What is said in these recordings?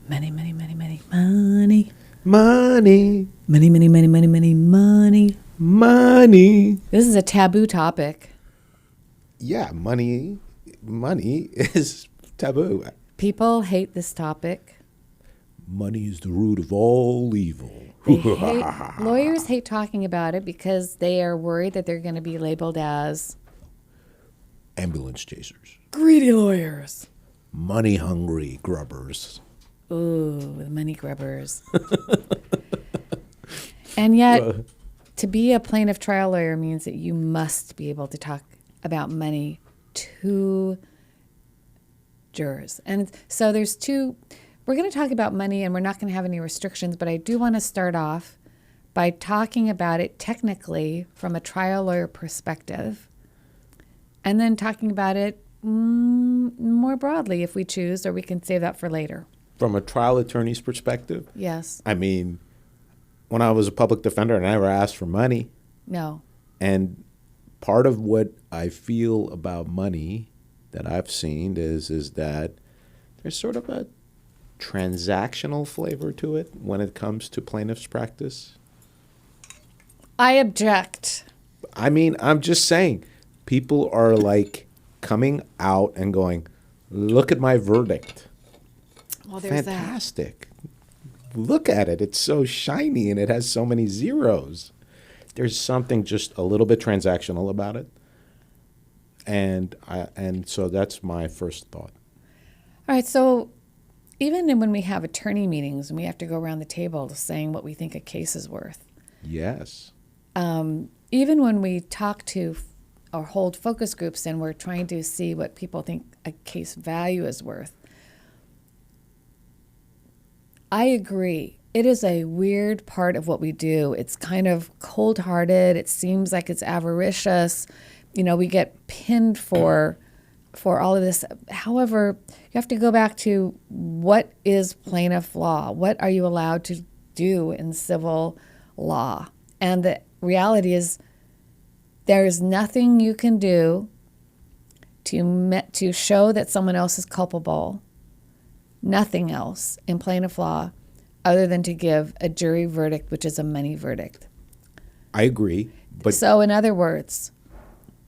Many, many, many, many money. Money. Many, many, many, many, many money. Money. This is a taboo topic. Yeah, money is taboo. People hate this topic. Money is the root of all evil. Lawyers hate talking about it because they are worried that they're going to be labeled as Ambulance chasers. greedy lawyers. Money hungry grubbers. Ooh, the money grubbers. And yet, to be a plaintiff trial lawyer means that you must be able to talk about money to jurors. And so there's two. We're going to talk about money, and we're not going to have any restrictions, but I do want to start off by talking about it technically from a trial lawyer perspective, and then talking about it more broadly if we choose, or we can save that for later. From a trial attorney's perspective? Yes. I mean, when I was a public defender, I never asked for money. No. And part of what I feel about money that I've seen is that there's sort of a transactional flavor to it when it comes to plaintiff's practice. I object. I mean, I'm just saying, people are like coming out and going, look at my verdict. Well, there's Fantastic. Look at it. It's so shiny and it has so many zeros. There's something just a little bit transactional about it. And so that's my first thought. All right, so even when we have attorney meetings and we have to go around the table saying what we think a case is worth, Yes. even when we talk to or hold focus groups and we're trying to see what people think a case value is worth, I agree. It is a weird part of what we do. It's kind of cold-hearted. It seems like it's avaricious. You know, we get pinned for all of this. However, you have to go back to what is plaintiff law? What are you allowed to do in civil law? And the reality is there is nothing you can do to show that someone else is culpable, nothing else in plaintiff law other than to give a jury verdict, which is a money verdict. I agree. But So in other words,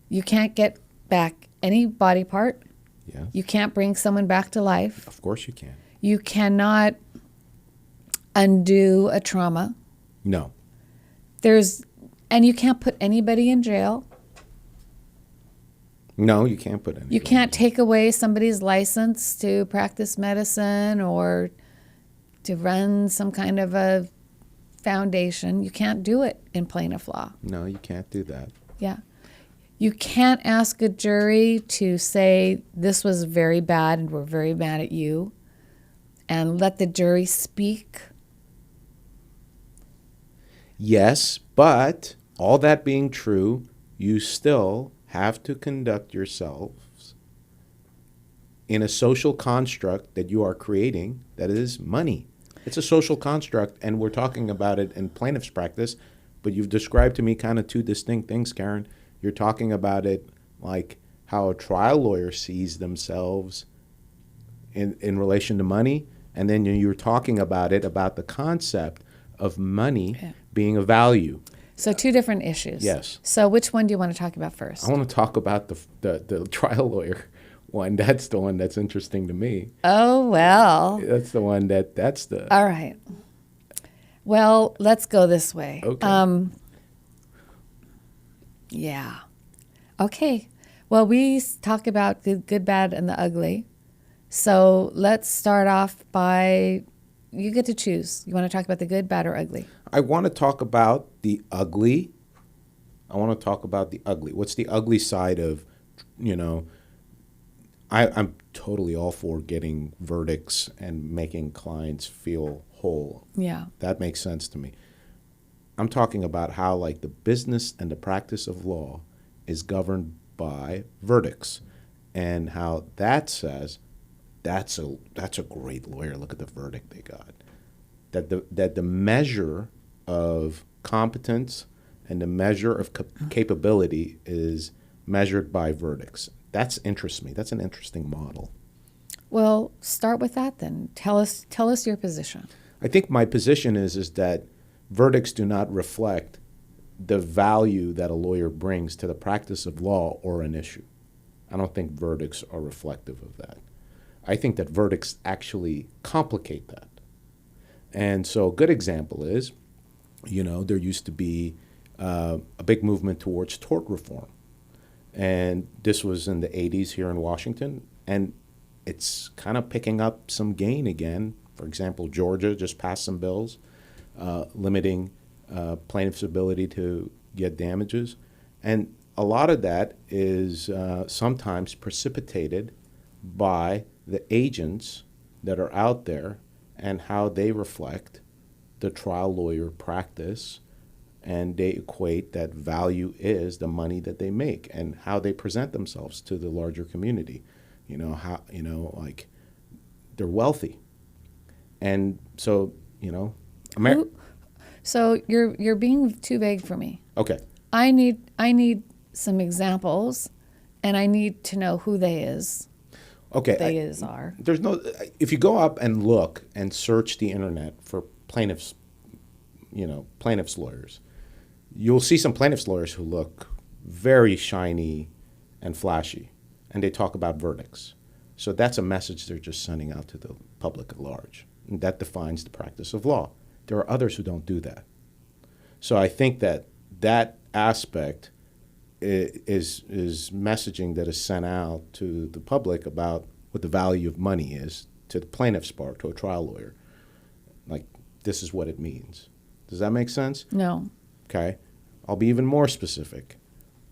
you can't get back any body part. yeah, You can't bring someone back to life. of course you can. You cannot undo a trauma. No. And you can't put anybody in jail. No, you can't put any. You can't take away somebody's license to practice medicine or to run some kind of a foundation. You can't do it in plaintiff law. No, you can't do that. Yeah. You can't ask a jury to say, this was very bad and we're very mad at you, and let the jury speak. Yes, but all that being true, you still have to conduct yourselves in a social construct that you are creating that is money. It's a social construct, and we're talking about it in plaintiff's practice, but you've described to me kind of two distinct things, Karen. You're talking about it like how a trial lawyer sees themselves in relation to money, and then you're talking about it, about the concept of money being a value. So two different issues. Yes. So which one do you want to talk about first? I want to talk about the trial lawyer one. That's the one that's interesting to me. Oh, well. That's the one that's the... All right. Well, let's go this way. Okay. Yeah. Okay. Well, we talk about the good, bad, and the ugly. So let's start off by, you get to choose. You want to talk about the good, bad, or ugly? I want to talk about the ugly. What's the ugly side of, I'm totally all for getting verdicts and making clients feel whole. Yeah. That makes sense to me. I'm talking about how like the business and the practice of law is governed by verdicts, and how that says that's a great lawyer. Look at the verdict they got. That the measure of competence and the measure of capability is measured by verdicts. That interests me. That's an interesting model. Well, start with that then. Tell us your position. I think my position is that verdicts do not reflect the value that a lawyer brings to the practice of law or an issue. I don't think verdicts are reflective of that. I think that verdicts actually complicate that. And so a good example is, there used to be a big movement towards tort reform. And this was in the 80s here in Washington. And it's kind of picking up some gain again. For example, Georgia just passed some bills limiting plaintiffs' ability to get damages. And a lot of that is sometimes precipitated by the agents that are out there and how they reflect the trial lawyer practice, and they equate that value is the money that they make and how they present themselves to the larger community. Like they're wealthy. And so, So you're being too vague for me. Okay. I need some examples, and I need to know who they is. Okay. They is are. There's no. If you go up and look and search the internet for plaintiffs lawyers, you'll see some plaintiffs lawyers who look very shiny and flashy, and they talk about verdicts. So that's a message they're just sending out to the public at large. And that defines the practice of law. There are others who don't do that. So I think that aspect is messaging that is sent out to the public about what the value of money is to the plaintiff's bar, to a trial lawyer. Like, this is what it means. Does that make sense? No. Okay. I'll be even more specific.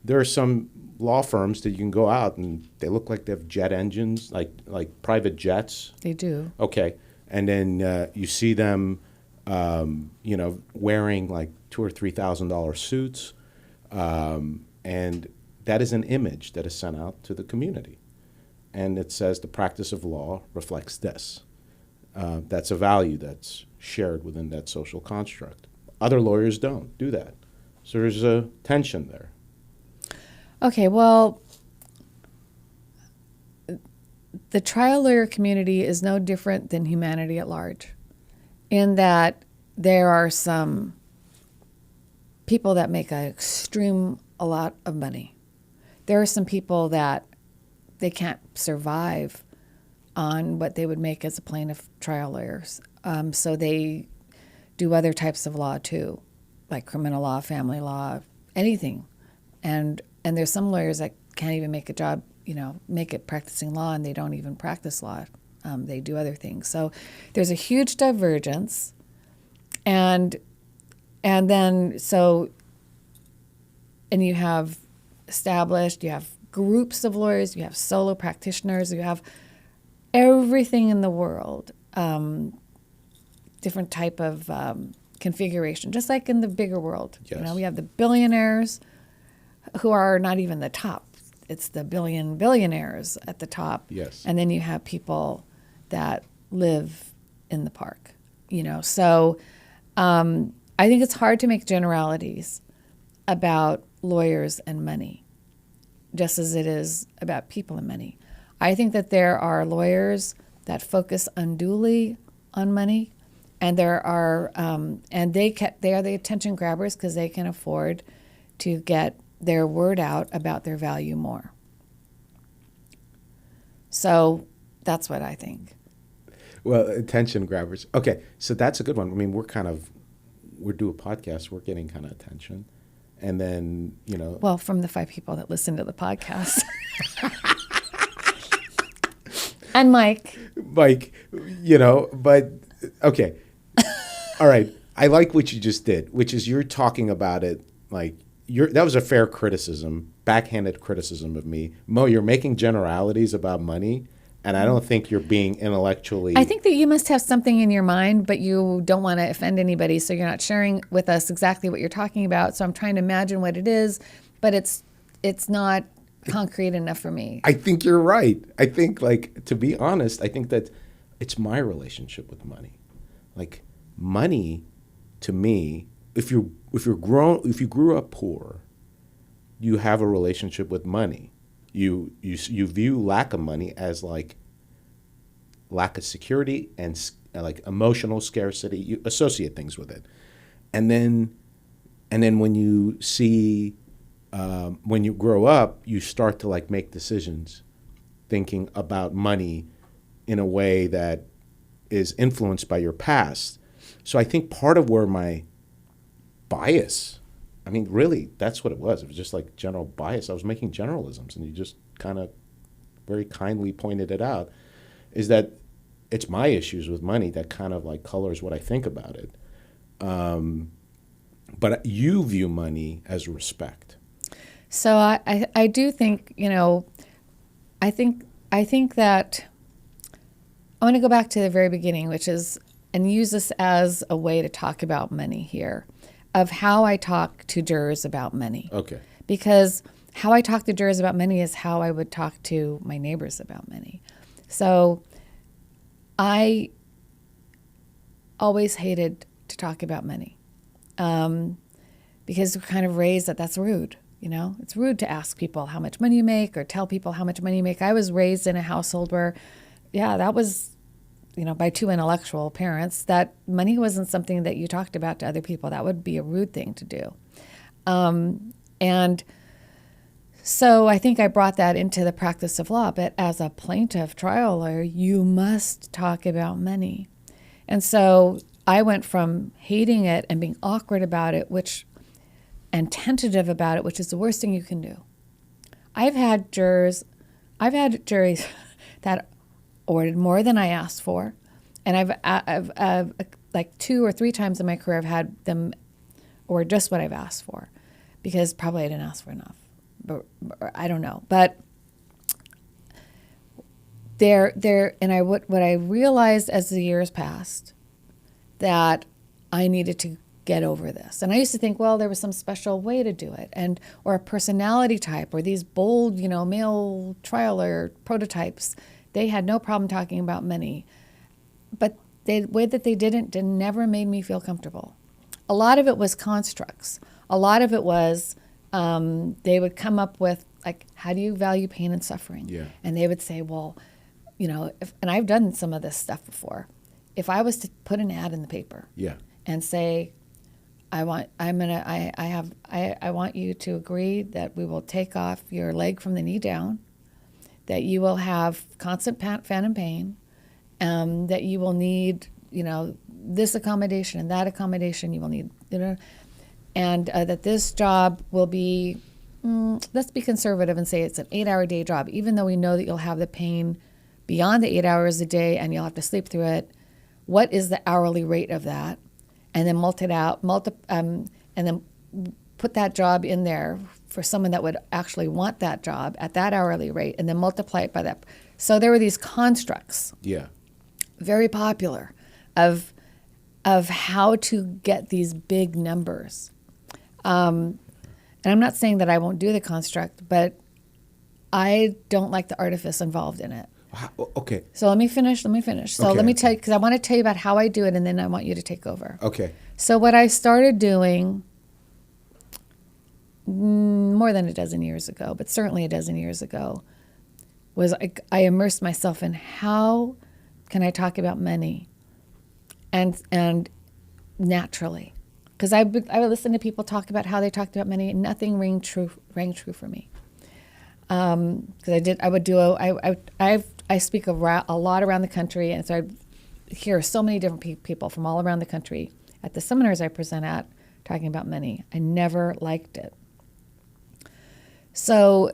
There are some law firms that you can go out and they look like they have jet engines, like private jets. They do. Okay. And then you see them, wearing like $2,000 or $3,000 suits. And that is an image that is sent out to the community. And it says the practice of law reflects this. That's a value that's shared within that social construct. Other lawyers don't do that. So there's a tension there. Okay, well, the trial lawyer community is no different than humanity at large, in that there are some people that make a lot of money. There are some people that they can't survive on what they would make as a plaintiff trial lawyers. So they do other types of law too, like criminal law, family law, anything. And there's some lawyers that can't even make a job, make it practicing law, and they don't even practice law. They do other things. So there's a huge divergence. And you have established, you have groups of lawyers, you have solo practitioners, you have everything in the world, different type of configuration, just like in the bigger world. Yes. We have the billionaires who are not even the top. It's the billionaires at the top. Yes. And then you have people that live in the park, So I think it's hard to make generalities about lawyers and money, just as it is about people and money. I think that there are lawyers that focus unduly on money, and there are, and they are the attention grabbers because they can afford to get their word out about their value more. So that's what I think. Well, attention grabbers. Okay, so that's a good one. I mean, we're do a podcast, we're getting kind of attention. And then, Well, from the 5 people that listen to the podcast. And Mike. But, okay. All right. I like what you just did, which is you're talking about it like that was a fair criticism, backhanded criticism of me. Mo, you're making generalities about money, and I don't think you're being intellectually... I think that you must have something in your mind, but you don't want to offend anybody, so you're not sharing with us exactly what you're talking about. So I'm trying to imagine what it is, but it's not concrete enough for me. I think you're right. I think, to be honest, I think that it's my relationship with money. Like, money, to me, if you grew up poor, you have a relationship with money. You view lack of money as like lack of security and like emotional scarcity. You associate things with it, and then when you see when you grow up, you start to like make decisions, thinking about money in a way that is influenced by your past. So I think part of where my bias, I mean, really, that's what it was. It was just like general bias. I was making generalisms, and you just kind of very kindly pointed it out, is that it's my issues with money that kind of like colors what I think about it. But you view money as respect. So I do think, I think that I want to go back to the very beginning, which is, and use this as a way to talk about money here, of how I talk to jurors about money. Okay. Because how I talk to jurors about money is how I would talk to my neighbors about money. So I always hated to talk about money because we're kind of raised that that's rude. It's rude to ask people how much money you make or tell people how much money you make. I was raised in a household where, that was, by two intellectual parents, that money wasn't something that you talked about to other people. That would be a rude thing to do. And so I think I brought that into the practice of law. But as a plaintiff trial lawyer, you must talk about money. And so I went from hating it and being awkward about it, and tentative about it, which is the worst thing you can do. I've had juries that ordered more than I asked for, and I've like 2 or 3 times in my career I've had them order just what I've asked for, because probably I didn't ask for enough, but I don't know. But what I realized as the years passed, that I needed to get over this. And I used to think, well, there was some special way to do it, or a personality type, or these bold, male trial lawyer prototypes. They had no problem talking about money, but the way that they didn't never made me feel comfortable. A lot of it was constructs. A lot of it was they would come up with, like, how do you value pain and suffering? Yeah. And they would say, well, and I've done some of this stuff before. If I was to put an ad in the paper, Yeah. and say, I want you to agree that we will take off your leg from the knee down, that you will have constant phantom pain, that you will need, this accommodation and that accommodation you will need, and that this job will be, let's be conservative and say it's an 8-hour day job, even though we know that you'll have the pain beyond the 8 hours a day and you'll have to sleep through it. What is the hourly rate of that? And then and then put that job in there for someone that would actually want that job at that hourly rate, and then multiply it by that. So there were these constructs, Yeah. very popular, of how to get these big numbers. And I'm not saying that I won't do the construct, but I don't like the artifice involved in it. Okay. So let me finish. So Okay, let me okay. tell you, because I want to tell you about how I do it, and then I want you to take over. Okay. So what I started doing more than a dozen years ago, but certainly a dozen years ago, was I immersed myself in how can I talk about money and naturally. Because I would listen to people talk about how they talked about money, and nothing rang true for me. Because I speak a lot around the country, and so I hear so many different people from all around the country at the seminars I present at talking about money. I never liked it. So,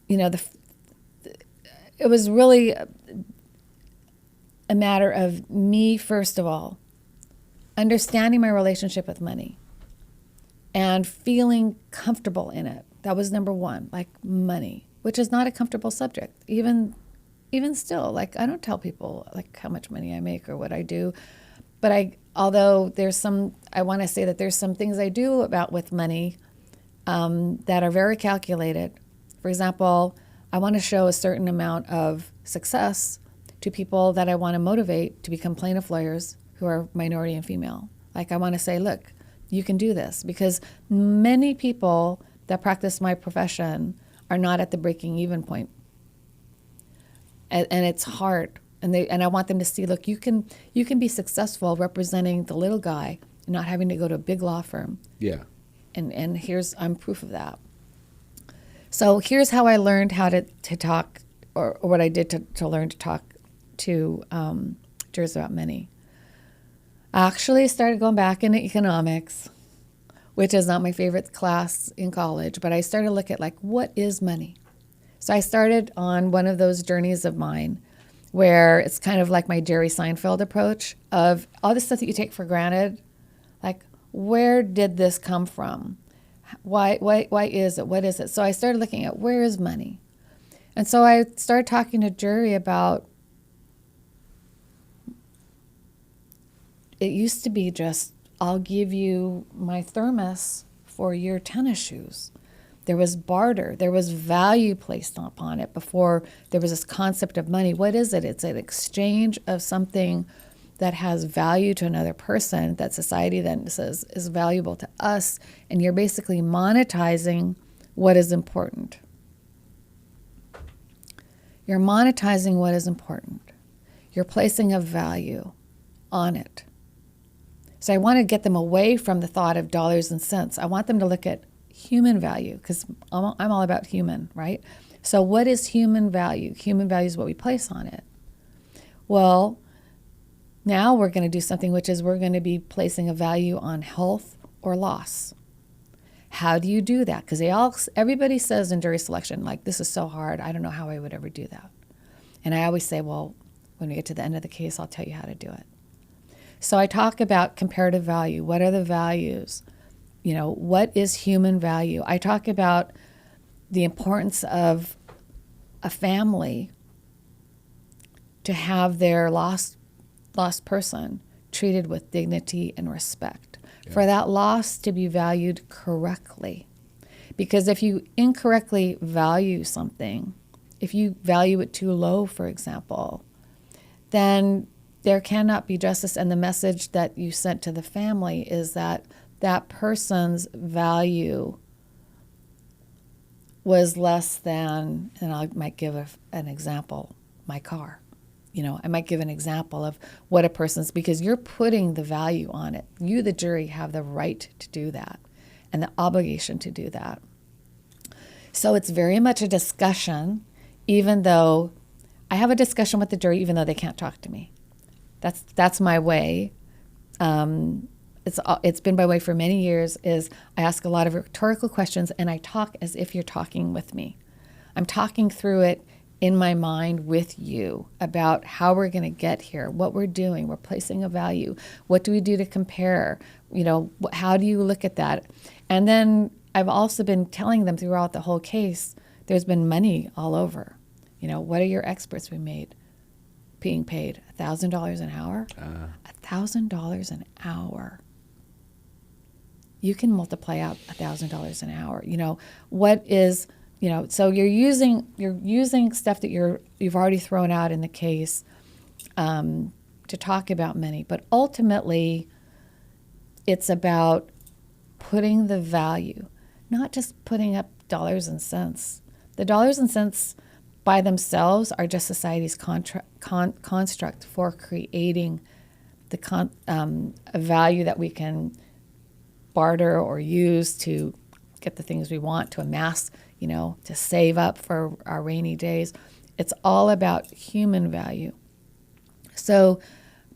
it was really a matter of me, first of all, understanding my relationship with money and feeling comfortable in it. That was number one, like money, which is not a comfortable subject. Even still, like, I don't tell people like how much money I make or what I do, but although I want to say that there's some things I do with money that are very calculated. For example, I want to show a certain amount of success to people that I want to motivate to become plaintiff lawyers who are minority and female. Like, I want to say, look, you can do this, because many people that practice my profession are not at the breaking even point. And it's hard. And I want them to see, look, you can be successful representing the little guy and not having to go to a big law firm. Yeah. And I'm proof of that. So here's how I learned how to talk, or what I did to learn to talk to jurors about money. I actually started going back into economics, which is not my favorite class in college, but I started to look at, like, what is money? So I started on one of those journeys of mine where it's kind of like my Jerry Seinfeld approach of all the stuff that you take for granted. Like, where did this come from? Why is it? What is it? So I started looking at, where is money? And so I started talking to jury about, it used to be just, I'll give you my thermos for your tennis shoes. There was barter. There was value placed upon it before there was this concept of money. What is it? It's an exchange of something that has value to another person that society then says is valuable to us, and you're basically monetizing what is important. You're monetizing what is important. You're placing a value on it. So I want to get them away from the thought of dollars and cents. I want them to look at human value, because I'm all about human, right? So what is human value? Human value is what we place on it. Well, now we're going to do something, which is we're going to be placing a value on health or loss. How do you do that? Because everybody says in jury selection, like, this is so hard, I don't know how I would ever do that. And I always say, well, when we get to the end of the case, I'll tell you how to do it. So I talk about comparative value. What are the values? What is human value? I talk about the importance of a family to have their lost person treated with dignity and respect. Yeah. For that loss to be valued correctly. Because if you incorrectly value something, if you value it too low, for example, then there cannot be justice. And the message that you sent to the family is that that person's value was less than, and I might give an example, my car. I might give an example of what a person's, because you're putting the value on it. You, the jury, have the right to do that and the obligation to do that. So it's very much a discussion, even though I have a discussion with the jury, even though they can't talk to me. That's my way. It's been my way for many years. Is I ask a lot of rhetorical questions and I talk as if you're talking with me. I'm talking through it in my mind with you about how we're going to get here, what we're doing. We're placing a value. What do we do to compare? How do you look at that? And then I've also been telling them throughout the whole case, there's been money all over. What are your experts being paid? $1,000 an hour? $1,000 an hour. You can multiply out $1,000 an hour. What is, so you're using stuff that you've already thrown out in the case to talk about money. But ultimately, it's about putting the value, not just putting up dollars and cents. The dollars and cents by themselves are just society's construct for creating a value that we can barter or use to get the things we want, to amass, to save up for our rainy days. It's all about human value. So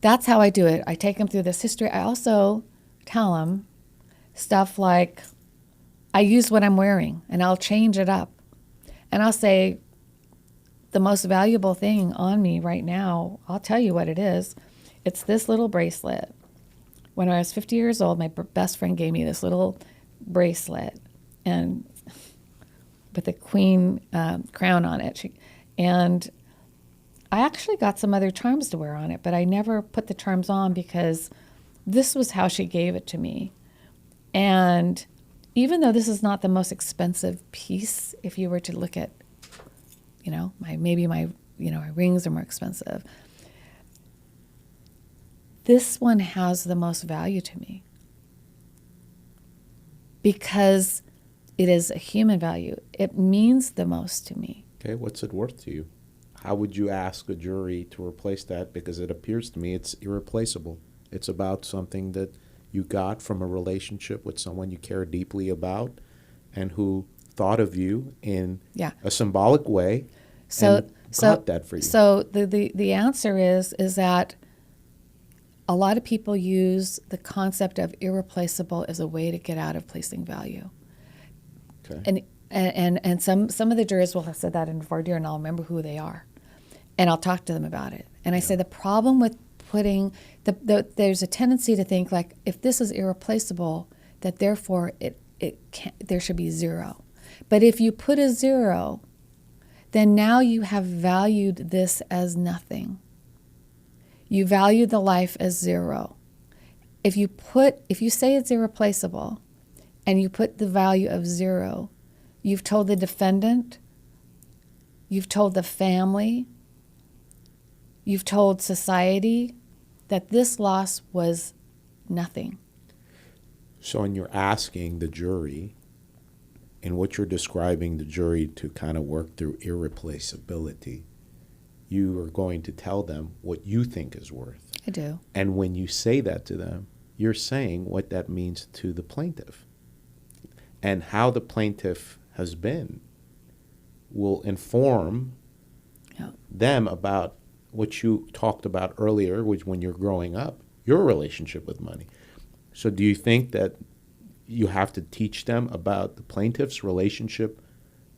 that's how I do it. I take them through this history. I also tell them stuff like, I use what I'm wearing and I'll change it up. And I'll say, the most valuable thing on me right now, I'll tell you what it is. It's this little bracelet. When I was 50 years old, my best friend gave me this little bracelet and with a queen crown on it. And I actually got some other charms to wear on it, but I never put the charms on because this was how she gave it to me. And even though this is not the most expensive piece, if you were to look at, my rings are more expensive, this one has the most value to me because it is a human value. It means the most to me. Okay, what's it worth to you? how would you ask a jury to replace that? Because it appears to me it's irreplaceable. It's about something that you got from a relationship with someone you care deeply about and who thought of you in a symbolic way and got that for you. So the answer is that a lot of people use the concept of irreplaceable as a way to get out of placing value. Okay. And some of the jurors will have said that in voir dire, and I'll remember who they are. And I'll talk to them about it. And I say the problem with putting, there's a tendency to think like, if this is irreplaceable, that therefore there should be zero. But if you put a zero, then now you have valued this as nothing. You value the life as zero. If you say it's irreplaceable and you put the value of zero, you've told the defendant, you've told the family, you've told society that this loss was nothing. So when you're asking the jury, and what you're describing the jury to kind of work through irreplaceability, you are going to tell them what you think is worth. I do. And when you say that to them, you're saying what that means to the plaintiff. And how the plaintiff has been will inform them about what you talked about earlier, which when you're growing up, your relationship with money. So do you think that you have to teach them about the plaintiff's relationship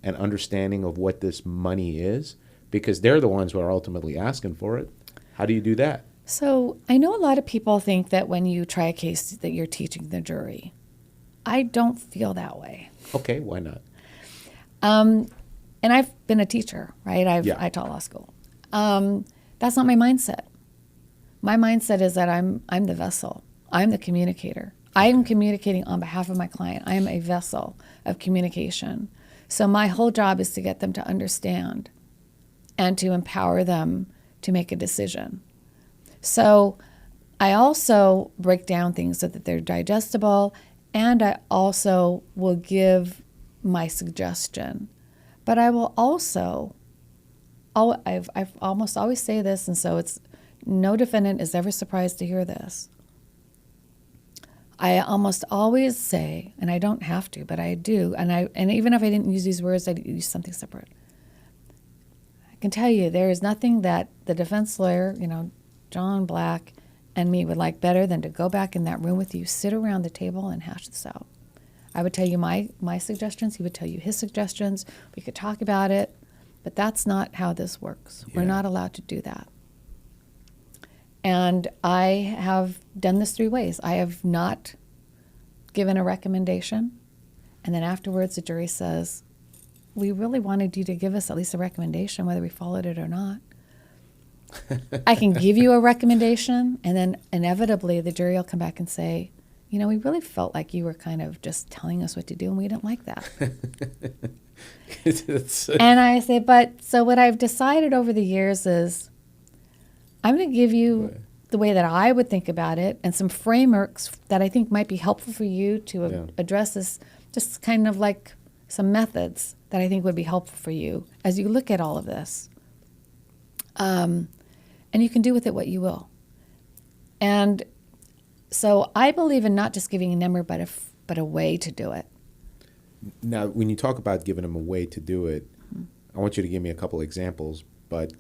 and understanding of what this money is? Because they're the ones who are ultimately asking for it. How do you do that? So I know a lot of people think that when you try a case that you're teaching the jury. I don't feel that way. Okay, why not? And I've been a teacher, right? I taught law school. That's not my mindset. My mindset is that I'm the vessel. I'm the communicator. I am communicating on behalf of my client. I am a vessel of communication. So my whole job is to get them to understand and to empower them to make a decision. So I also break down things so that they're digestible, and I also will give my suggestion. But I will also, I've almost always say this, and so it's no defendant is ever surprised to hear this. I almost always say, and I don't have to, but I do, and even if I didn't use these words, I'd use something separate. I can tell you there is nothing that the defense lawyer, John Black, and me would like better than to go back in that room with you, sit around the table, and hash this out. I would tell you my suggestions. He would tell you his suggestions. We could talk about it, but that's not how this works. Yeah. We're not allowed to do that. And I have done this 3 ways. I have not given a recommendation, and then afterwards the jury says, we really wanted you to give us at least a recommendation, whether we followed it or not. I can give you a recommendation, and then inevitably the jury will come back and say, we really felt like you were kind of just telling us what to do, and we didn't like that. And I say, so what I've decided over the years is I'm going to give you the way that I would think about it and some frameworks that I think might be helpful for you to address this, just kind of like some methods that I think would be helpful for you as you look at all of this. And you can do with it what you will. And so I believe in not just giving a number, but a way to do it. Now, when you talk about giving them a way to do it, I want you to give me a couple examples, but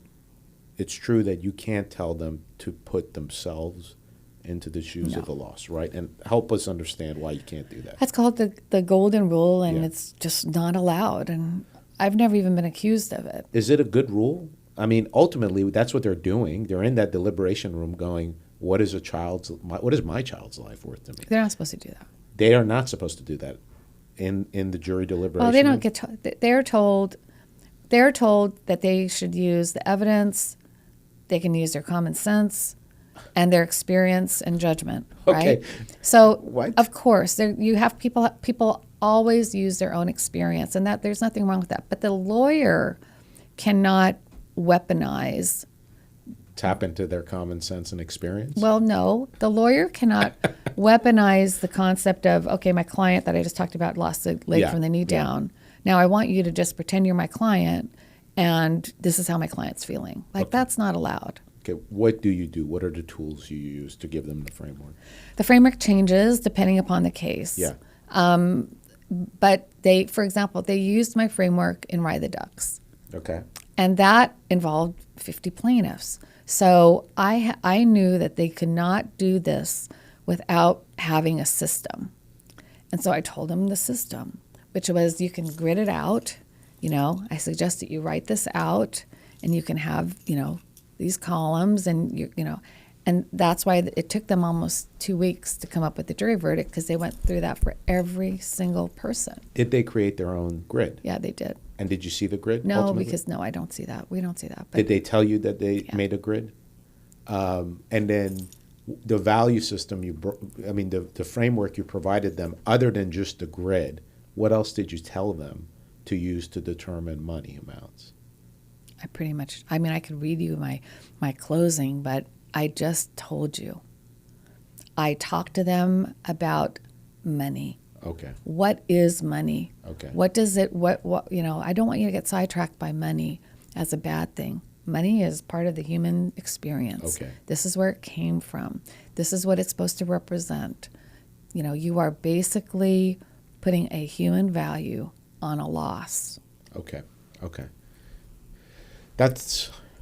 it's true that you can't tell them to put themselves into the shoes of the loss, right? And help us understand why you can't do that. That's called the golden rule, and it's just not allowed. And I've never even been accused of it. Is it a good rule? I mean, ultimately, that's what they're doing. They're in that deliberation room going, what is my child's life worth to me? They're not supposed to do that. They are not supposed to do that in the jury deliberation. Well, they don't get told. They're told that they should use the evidence. They can use their common sense and their experience and judgment, right? Okay. So, of course, you have people always use their own experience, and that there's nothing wrong with that. But the lawyer cannot weaponize. Tap into their common sense and experience? Well, no. The lawyer cannot weaponize the concept of, okay, my client that I just talked about lost the leg from the knee down. Now I want you to just pretend you're my client and this is how my client's feeling. Like, that's not allowed. Okay, what do you do? What are the tools you use to give them the framework? The framework changes depending upon the case. Yeah. But for example, they used my framework in Ride the Ducks. Okay. And that involved 50 plaintiffs. So I knew that they could not do this without having a system. And so I told them the system, which was you can grid it out. I suggest that you write this out and you can have, these columns and, and that's why it took them almost 2 weeks to come up with the jury verdict, because they went through that for every single person. Did they create their own grid? Yeah, they did. And did you see the grid? No, ultimately? because I don't see that. We don't see that. But Did they tell you that they made a grid? And then the value system the framework you provided them, other than just the grid, what else did you tell them to use to determine money amounts? I pretty much, I could read you my closing, but I just told you. I talked to them about money. Okay. What is money? Okay. What does it, I don't want you to get sidetracked by money as a bad thing. Money is part of the human experience. Okay. This is where it came from. This is what it's supposed to represent. You are basically putting a human value on a loss. Okay.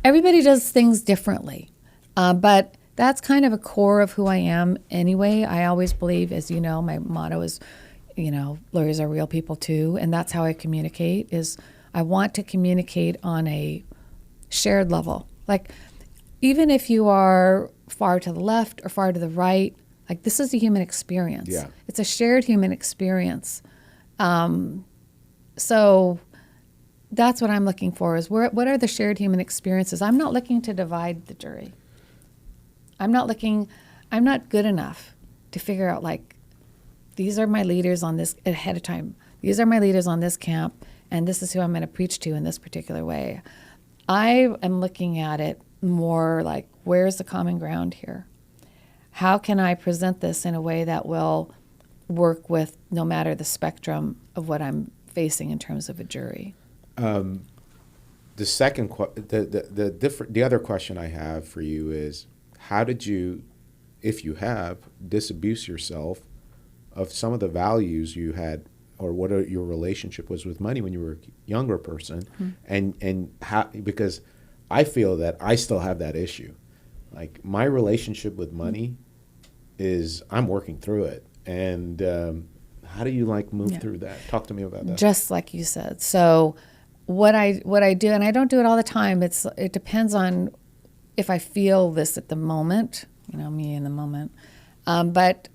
Everybody does things differently, but that's kind of a core of who I am anyway. I always believe, as you know, my motto is, lawyers are real people too, and that's how I communicate, is I want to communicate on a shared level. Like, even if you are far to the left or far to the right, like, this is a human experience. Yeah. It's a shared human experience. So that's what I'm looking for, is what are the shared human experiences? I'm not looking to divide the jury. I'm not good enough to figure out, like, these are my leaders on this ahead of time. These are my leaders on this camp, and this is who I'm going to preach to in this particular way. I am looking at it more like, where's the common ground here? How can I present this in a way that will work with no matter the spectrum of what I'm facing in terms of a jury? The second, the other question I have for you is, how did you, if you have, disabuse yourself of some of the values you had, or what your relationship was with money when you were a younger person, and how, because I feel that I still have that issue. Like, my relationship with money is, I'm working through it, and how do you move through that? Talk to me about that. Just like you said. So what I do, and I don't do it all the time. It depends on if I feel this at the moment. Me in the moment, but.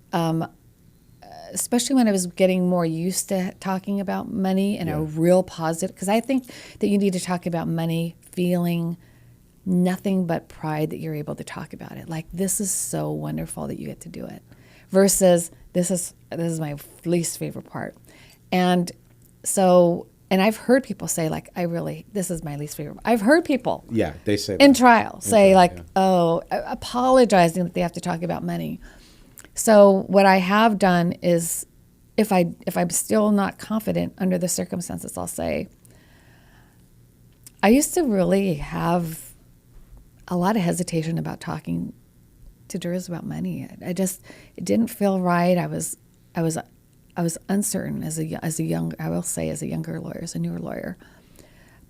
Especially when I was getting more used to talking about money in a real positive, because I think that you need to talk about money feeling nothing but pride that you're able to talk about it. Like, this is so wonderful that you get to do it, versus this is my least favorite part. And so, and I've heard people say, like, this is my least favorite. I've heard people they say in that. trial say, apologizing that they have to talk about money. So what I have done is, if I'm still not confident under the circumstances, I'll say, I used to really have a lot of hesitation about talking to jurors about money. It didn't feel right. I was uncertain as a younger lawyer, as a newer lawyer.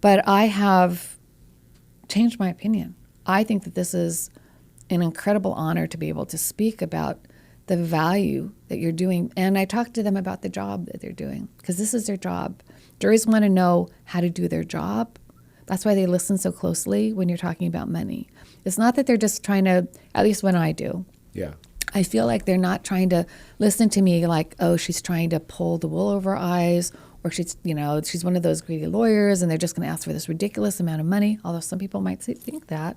But I have changed my opinion. I think that this is an incredible honor to be able to speak about the value that you're doing. And I talk to them about the job that they're doing, because this is their job. Juries want to know how to do their job. That's why they listen so closely when you're talking about money. It's not that they're just trying to, at least when I do. Yeah. I feel like they're not trying to listen to me like, oh, she's trying to pull the wool over our eyes, or she's one of those greedy lawyers and they're just going to ask for this ridiculous amount of money, although some people might think that.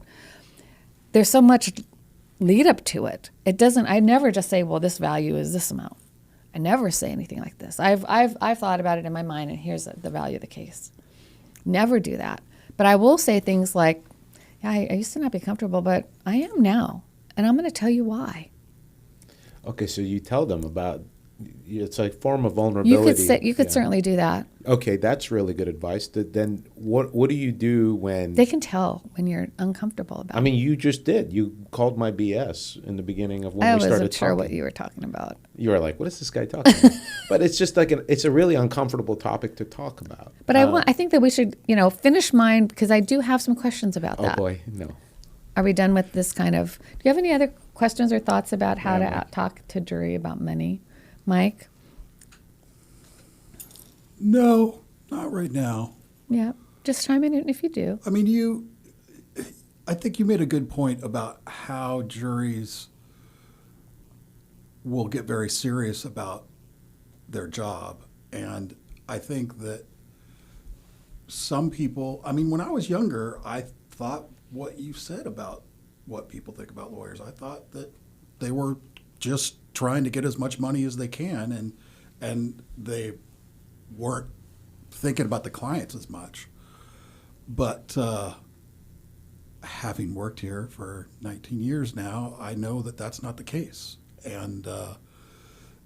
There's so much lead up to it. I never just say, well, this value is this amount. I never say anything like this. I've thought about it in my mind, and here's the value of the case. Never do that. But I will say things like, I used to not be comfortable, but I am now, and I'm going to tell you why. Okay, so you tell them about it's a form of vulnerability. You could Yeah. certainly do that. Okay, that's really good advice. Then what do you do when? They can tell when you're uncomfortable about I mean, you just did. You called my BS in the beginning of when I we started wasn't sure talking. what you were talking about. You were like, "What is this guy talking about?" But it's just like it's a really uncomfortable topic to talk about. But I think that we should, finish mine because I do have some questions about Oh that. boy, no. Are we done with this kind of? Do you have any other questions or thoughts about how Yeah, to Mike. talk to jury about money, Mike? No, not right now. Yeah, just chime in if you do. I mean, I think you made a good point about how juries will get very serious about their job. And I think that some people, I mean, when I was younger, I thought what you said about what people think about lawyers. I thought that they were just trying to get as much money as they can, and they weren't thinking about the clients as much. But having worked here for 19 years now, I know that that's not the case, and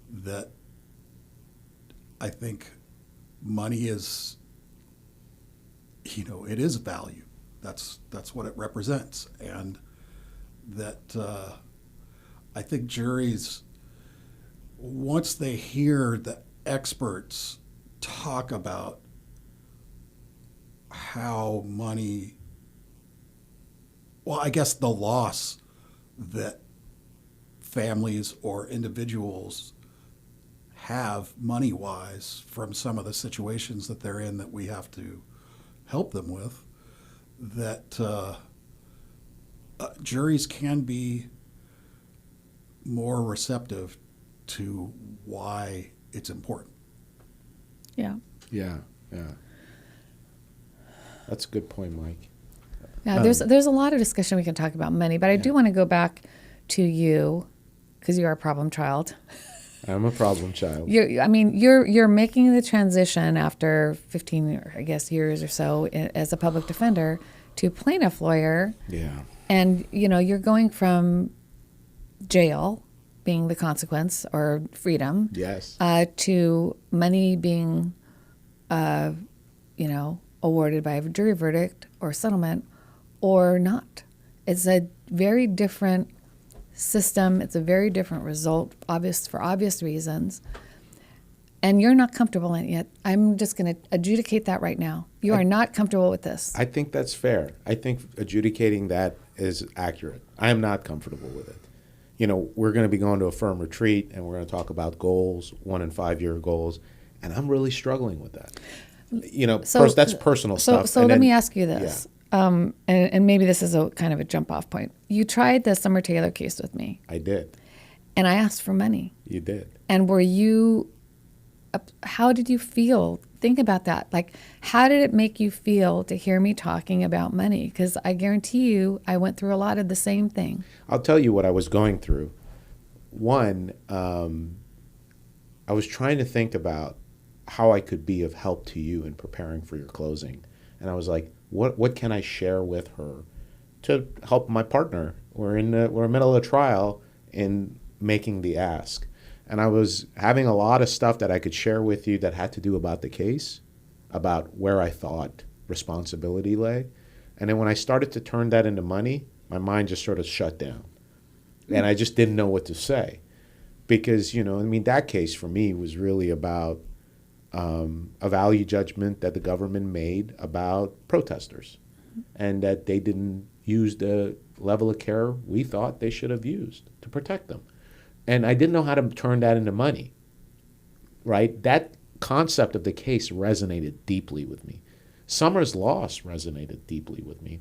that I think money is, it is value. That's what it represents, and that I think juries, once they hear the experts talk about how money, well, I guess the loss that families or individuals have money-wise from some of the situations that they're in that we have to help them with, that juries can be more receptive to why it's important. Yeah. Yeah. That's a good point, Mike. Yeah, there's a lot of discussion we can talk about money, but I do want to go back to you because you are a problem child. I'm a problem child. You're making the transition after 15, I guess, years or so as a public defender to plaintiff lawyer. Yeah. And, you're going from jail being the consequence or freedom. Yes. To money being, awarded by a jury verdict or settlement or not. It's a very different system. It's a very different result, for obvious reasons. And you're not comfortable in it yet. I'm just going to adjudicate that right now. You are not comfortable with this. I think that's fair. I think adjudicating that is accurate. I am not comfortable with it. We're going to be going to a firm retreat, and we're going to talk about goals, 1 and 5 year goals, and I'm really struggling with that. First, that's personal stuff. So let me ask you this, and maybe this is a kind of a jump off point. You tried the Summer Taylor case with me. I did. And I asked for money. You did. And how did you feel? Think about that. Like, how did it make you feel to hear me talking about money? Because I guarantee you, I went through a lot of the same thing. I'll tell you what I was going through. One, I was trying to think about how I could be of help to you in preparing for your closing. And I was like, what can I share with her to help my partner? We're in the middle of a trial in making the ask. And I was having a lot of stuff that I could share with you that had to do about the case, about where I thought responsibility lay. And then when I started to turn that into money, my mind just sort of shut down. And I just didn't know what to say. Because, that case for me was really about a value judgment that the government made about protesters, and that they didn't use the level of care we thought they should have used to protect them. And I didn't know how to turn that into money, right? That concept of the case resonated deeply with me. Summer's loss resonated deeply with me.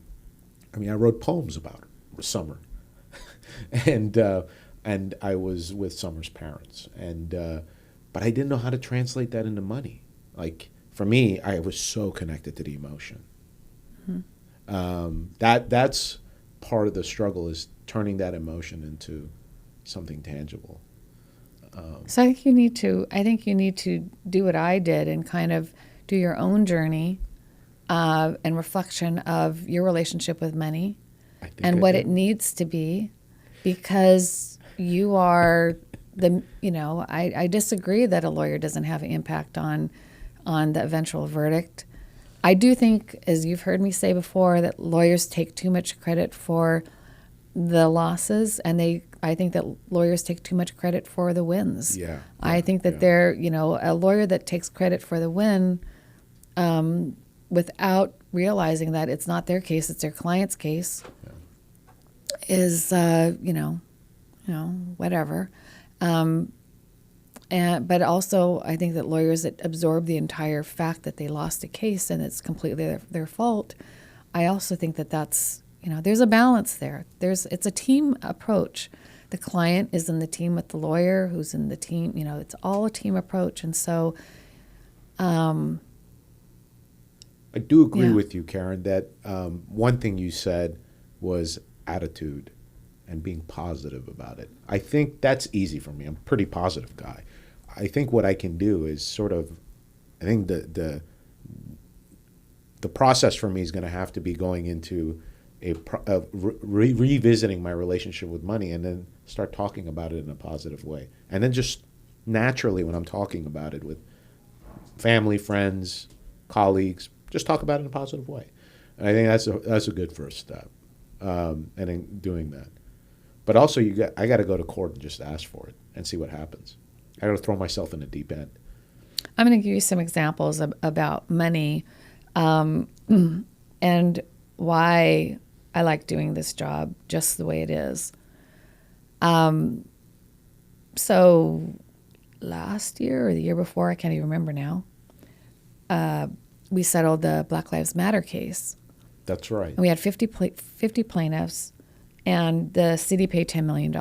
I wrote poems about Summer. and I was with Summer's parents. But I didn't know how to translate that into money. Like, for me, I was so connected to the emotion. Mm-hmm. That's part of the struggle, is turning that emotion into something tangible. So I think you need to do what I did and kind of do your own journey and reflection of your relationship with money and what it needs to be, because you are I disagree that a lawyer doesn't have an impact on the eventual verdict. I do think, as you've heard me say before, that lawyers take too much credit for the losses, and I think that lawyers take too much credit for the wins. Yeah. I think that they're, a lawyer that takes credit for the win without realizing that it's not their case, it's their client's case, is, whatever. But also, I think that lawyers that absorb the entire fact that they lost a case and it's completely their fault, I also think that that's, there's a balance there. It's a team approach. The client is in the team with the lawyer, who's in the team. It's all a team approach, and so. I do agree with you, Karen, that one thing you said was attitude and being positive about it. I think that's easy for me. I'm a pretty positive guy. I think what I can do is I think the process for me is going to have to be going into revisiting my relationship with money, and then start talking about it in a positive way. And then just naturally, when I'm talking about it with family, friends, colleagues, just talk about it in a positive way. And I think that's a good first step, and in doing that. But also, I got to go to court and just ask for it and see what happens. I got to throw myself in the deep end. I'm going to give you some examples about money, and why I like doing this job just the way it is. So last year or the year before, I can't even remember now, we settled the Black Lives Matter case. That's right. And we had 50 plaintiffs, and the city paid $10 million.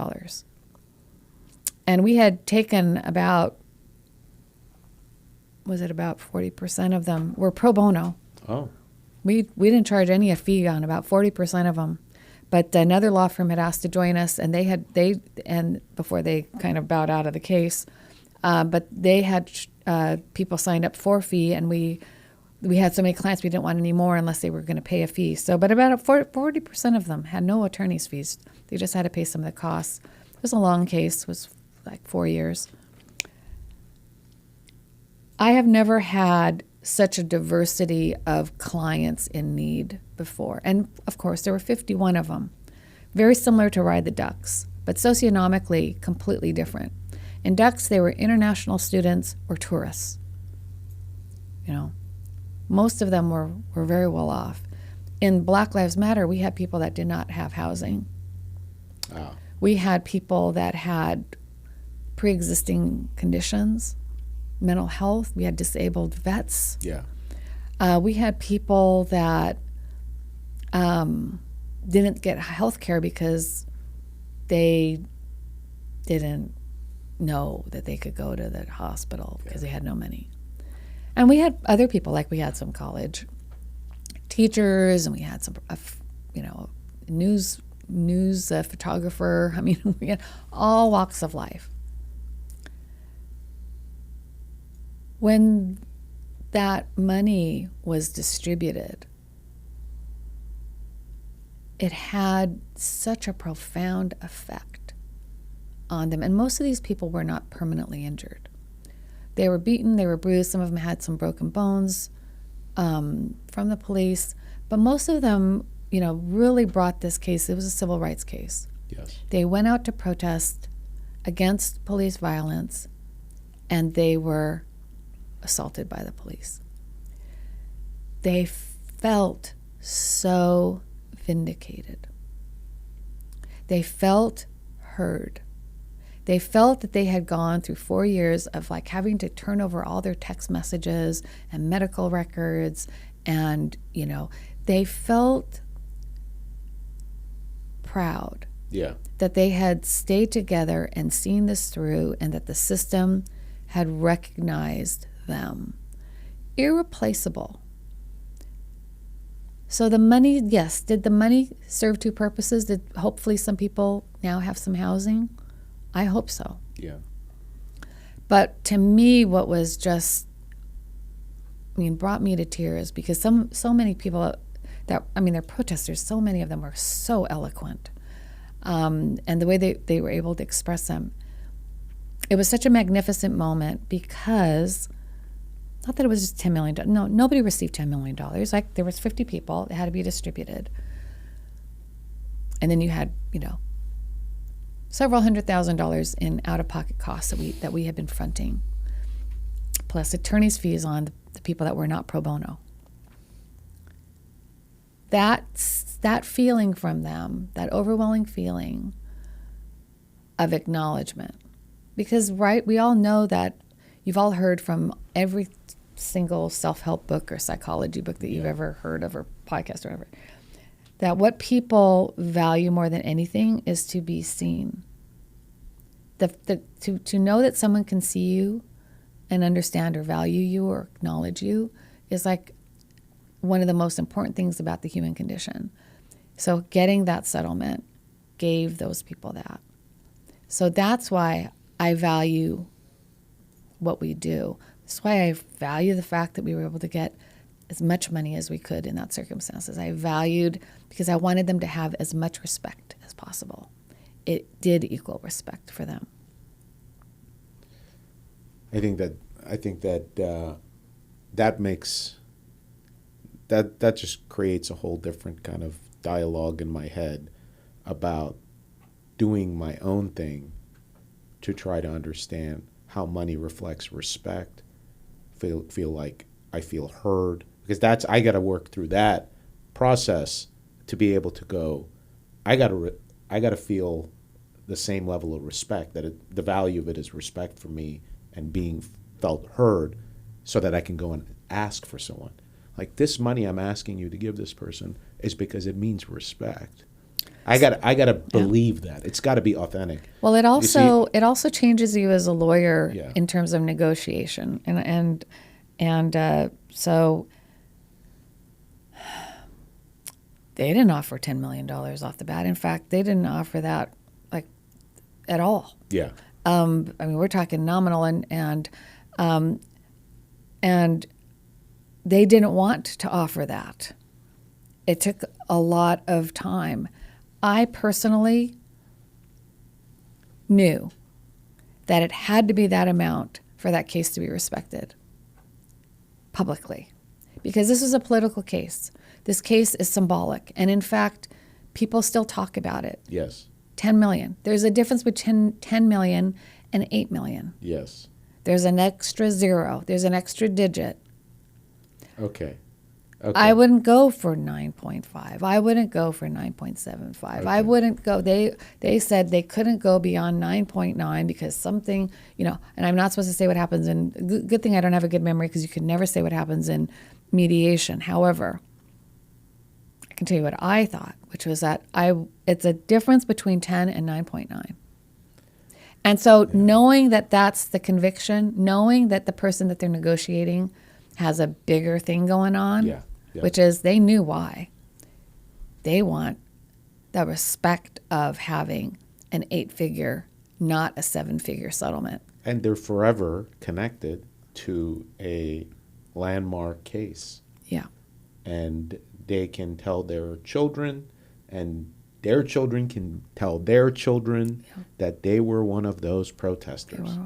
And we had taken about 40% of them were pro bono. Oh. We didn't charge any fee on about 40% of them. But another law firm had asked to join us, and before they kind of bowed out of the case, but they had people signed up for a fee, and we had so many clients we didn't want any more unless they were going to pay a fee. So, but about 40% of them had no attorney's fees. They just had to pay some of the costs. It was a long case. It was like 4 years. I have never had such a diversity of clients in need before. And of course, there were 51 of them. Very similar to Ride the Ducks, but socioeconomically completely different. In Ducks, they were international students or tourists. Most of them were very well off. In Black Lives Matter, we had people that did not have housing. Wow. We had people that had pre-existing conditions, mental health. We had disabled vets. Yeah. We had people that didn't get health care because they didn't know that they could go to the hospital because they had no money. And we had other people, like we had some college teachers, and we had some, news photographer. I mean, we had all walks of life. When that money was distributed, it had such a profound effect on them. And most of these people were not permanently injured. They were beaten, they were bruised. Some of them had some broken bones from the police. But most of them, really brought this case. It was a civil rights case. Yes. They went out to protest against police violence, and they were assaulted by the police. They felt so vindicated. They felt heard. They felt that they had gone through 4 years of having to turn over all their text messages and medical records, and they felt proud that they had stayed together and seen this through, and that the system had recognized them. Irreplaceable. So the money, yes, did the money serve two purposes? Did hopefully some people now have some housing? I hope so. Yeah. But to me, what was just, brought me to tears, because so many people they're protesters, so many of them were so eloquent. And the way they were able to express them. it was such a magnificent moment because, not that it was just $10 million. No, nobody received $10 million. Like, there was 50 people. It had to be distributed. And then you had, several $100,000 in out-of-pocket costs that we had been fronting, plus attorney's fees on the people that were not pro bono. That feeling from them, that overwhelming feeling of acknowledgement. Because, right, we all know that you've all heard from every single self-help book or psychology book that you've ever heard of, or podcast or whatever, that what people value more than anything is to be seen. To know that someone can see you and understand or value you or acknowledge you is like one of the most important things about the human condition. So getting that settlement gave those people that. So that's why I value what we do. That's why I value the fact that we were able to get as much money as we could in that circumstances. I valued, because I wanted them to have as much respect as possible. It did equal respect for them. I think that that makes that just creates a whole different kind of dialogue in my head about doing my own thing to try to understand how money reflects respect. Feel like I feel heard, because I got to work through that process to be able to go. I got to feel the same level of respect, that the value of it is respect for me and being felt heard, so that I can go and ask for someone. Like, this money I'm asking you to give this person is because it means respect. I gotta believe that. It's got to be authentic. Well, it also changes you as a lawyer in terms of negotiation, and so they didn't offer $10 million off the bat. In fact, they didn't offer that like at all. Yeah. I mean, we're talking nominal, and they didn't want to offer that. It took a lot of time. I personally knew that it had to be that amount for that case to be respected publicly, because this is a political case. This case is symbolic, and in fact, people still talk about it. Yes. 10 million. There's a difference between 10 million and 8 million. Yes. There's an extra zero. There's an extra digit. Okay. I wouldn't go for 9.5. I wouldn't go for 9.75. Okay. I wouldn't go. They said they couldn't go beyond 9.9 because something, and I'm not supposed to say what happens in, good thing I don't have a good memory, because you can never say what happens in mediation. However, I can tell you what I thought, which was that it's a difference between 10 and 9.9. And so knowing that that's the conviction, knowing that the person that they're negotiating has a bigger thing going on, which is they knew why. They want the respect of having an 8-figure, not a 7-figure settlement. And they're forever connected to a landmark case. Yeah. And they can tell their children, and their children can tell their children that they were one of those protesters.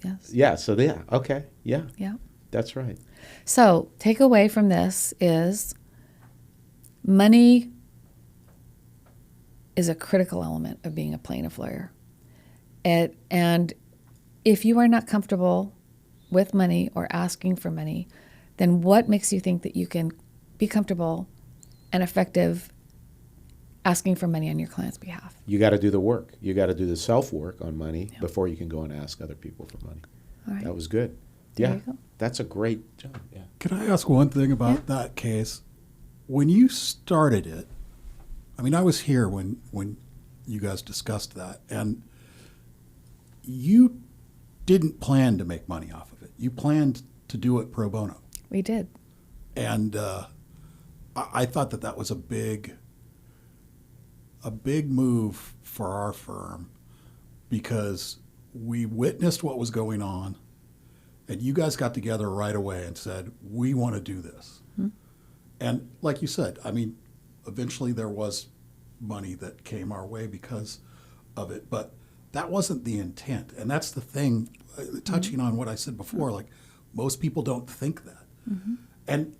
Yes. Yeah, so okay. Yeah. Yeah. That's right. So, takeaway from this is money is a critical element of being a plaintiff lawyer. And if you are not comfortable with money or asking for money, then what makes you think that you can be comfortable and effective asking for money on your client's behalf? You got to do the work. You got to do the self-work on money before you can go and ask other people for money. All right. That was good. There Yeah, you go. that's a great job. Yeah. Can I ask one thing about that case? When you started it, I mean, I was here when you guys discussed that, and you didn't plan to make money off of it. You planned to do it pro bono. We did. And I thought that was a big move for our firm, because we witnessed what was going on, and you guys got together right away and said, we want to do this. Mm-hmm. And like you said, I mean, eventually there was money that came our way because of it, but that wasn't the intent. And that's the thing, touching on what I said before, like most people don't think that. And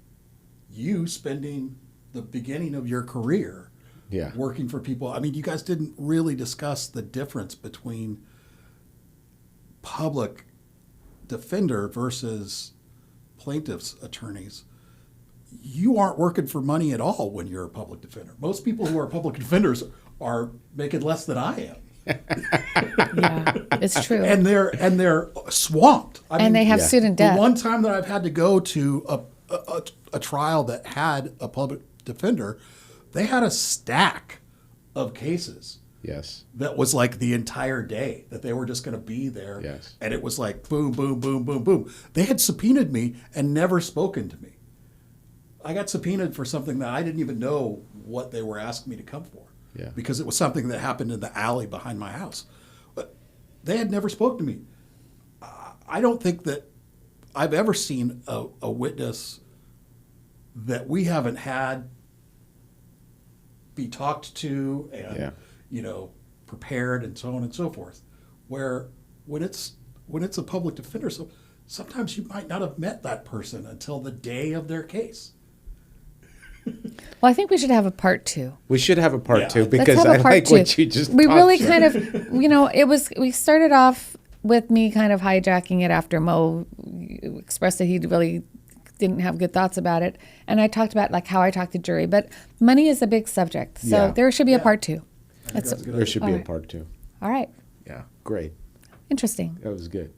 you spending the beginning of your career Yeah. working for people, I mean, you guys didn't really discuss the difference between public defender versus plaintiff's attorneys. You aren't working for money at all when you're a public defender. Most people who are public defenders are making less than I am. Yeah, it's true. And they're swamped. I mean, And they have student debt. the one time that I've had to go to a trial that had a public defender, they had a stack of cases Yes. that was like the entire day that they were just going to be there. Yes. And it was like boom, boom, boom, boom, boom. They had subpoenaed me and never spoken to me. I got subpoenaed for something that I didn't even know what they were asking me to come for. Yeah. Because it was something that happened in the alley behind my house. But they had never spoken to me. I don't think that I've ever seen a witness that we haven't had be talked to and Yeah. prepared and so on and so forth. Where when it's a public defender, so sometimes you might not have met that person until the day of their case. Well, I think we should have a part 2. We should have a part Yeah. two Let's because Let's have I a part like 2. what you just We talked really about. kind of, we started off with me kind of hijacking it after Mo expressed that he really didn't have good thoughts about it. And I talked about like how I talk to jury, but money is a big subject. So Yeah. there should be a Yeah. part 2. I think That's that's a good There should be All a right. part 2. all right. Yeah. Great. Interesting. That was good.